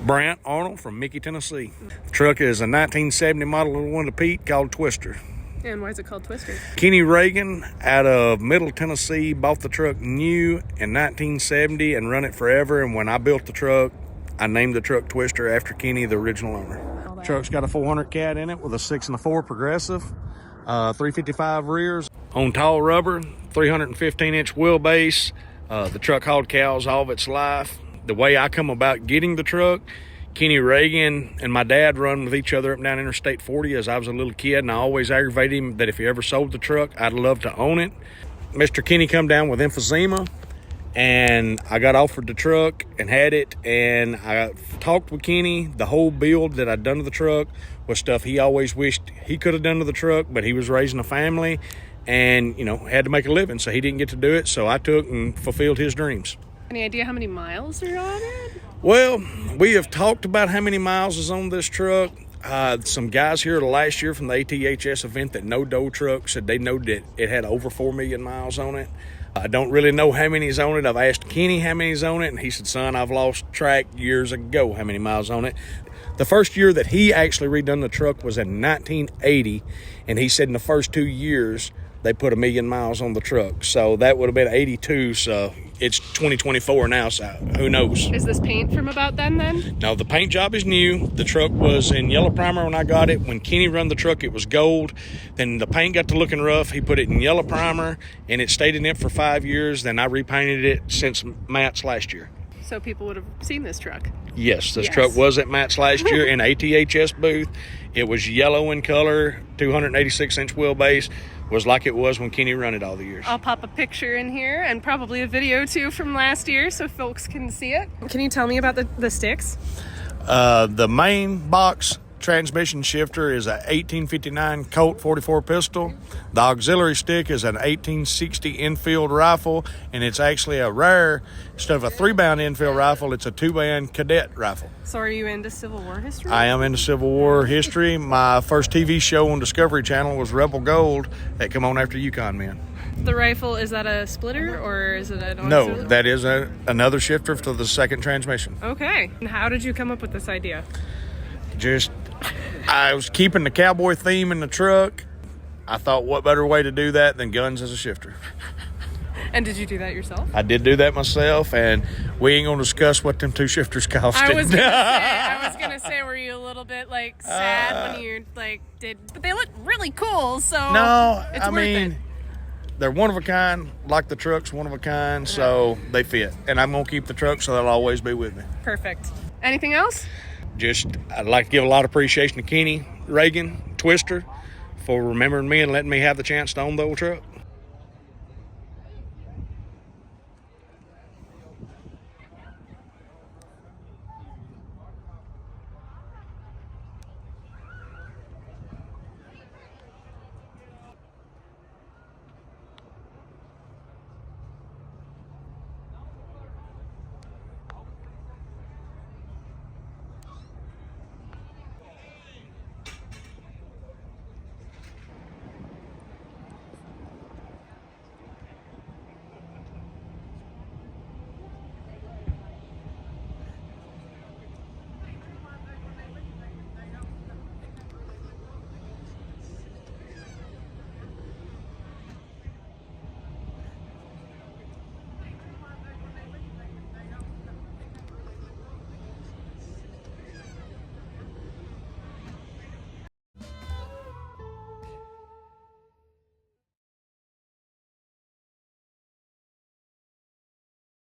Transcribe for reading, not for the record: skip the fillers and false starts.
Brant Arnold from Mickey, Tennessee. The truck is a 1970 model little one to Pete called Twister. And why is it called Twister? Kenny Reagan out of Middle Tennessee bought the truck new in 1970 and run it forever. And when I built the truck, I named the truck Twister after Kenny, the original owner. The truck's got a 400 cat in it with a 6 and a 4 progressive, 355 rears on tall rubber, 315-inch wheelbase. The truck hauled cows all of its life. The way I come about getting the truck, Kenny Reagan and my dad run with each other up and down Interstate 40 as I was a little kid, and I always aggravated him that if he ever sold the truck, I'd love to own it. Mr. Kenny come down with emphysema, and I got offered the truck and had it, and I talked with Kenny. The whole build that I'd done to the truck was stuff he always wished he could have done to the truck, but he was raising a family and, had to make a living, so he didn't get to do it, so I took and fulfilled his dreams. Any idea how many miles are on it? Well, we have talked about how many miles is on this truck. Some guys here last year from the ATHS event that know Doe truck said they know that it had over 4 million miles on it. I don't really know how many's on it. I've asked Kenny how many's on it, and he said, son, I've lost track years ago how many miles on it. The first year that he actually redone the truck was in 1980, and he said in the first 2 years, they put 1 million miles on the truck. So that would have been 82. So it's 2024 now. So who knows? Is this paint from about then? No, the paint job is new. The truck was in yellow primer when I got it. When Kenny run the truck, it was gold. Then the paint got to looking rough. He put it in yellow primer, and it stayed in it for 5 years. Then I repainted it since Matt's last year. So people would have seen this truck. Yes, this truck was at Matt's last year in ATHS booth. It was yellow in color, 286-inch wheelbase. Was like it was when Kenny run it all the years. I'll pop a picture in here and probably a video too from last year so folks can see it. Can you tell me about the sticks? The main box transmission shifter is a 1859 Colt 44 pistol. The auxiliary stick is an 1860 infield rifle, and it's actually a rare, instead of a 3-band infield rifle, it's a 2-band cadet rifle. So are you into Civil War history? I am into Civil War history. My first TV show on Discovery Channel was Rebel Gold that come on after Yukon Men. The rifle, is that a splitter or is it an No, auxiliary? that is another shifter for the second transmission. Okay. And how did you come up with this idea? I was keeping the cowboy theme in the truck. I thought, what better way to do that than guns as a shifter? And did you do that yourself? I did do that myself, and we ain't gonna discuss what them 2 shifters cost. I was gonna say, were you a little bit sad when you did? But they look really cool, so no, it's worth it. They're one of a kind, like the truck's one of a kind, so they fit. And I'm gonna keep the truck, so they'll always be with me. Perfect. Anything else? I'd like to give a lot of appreciation to Kenny Reagan, Twister, for remembering me and letting me have the chance to own the old truck.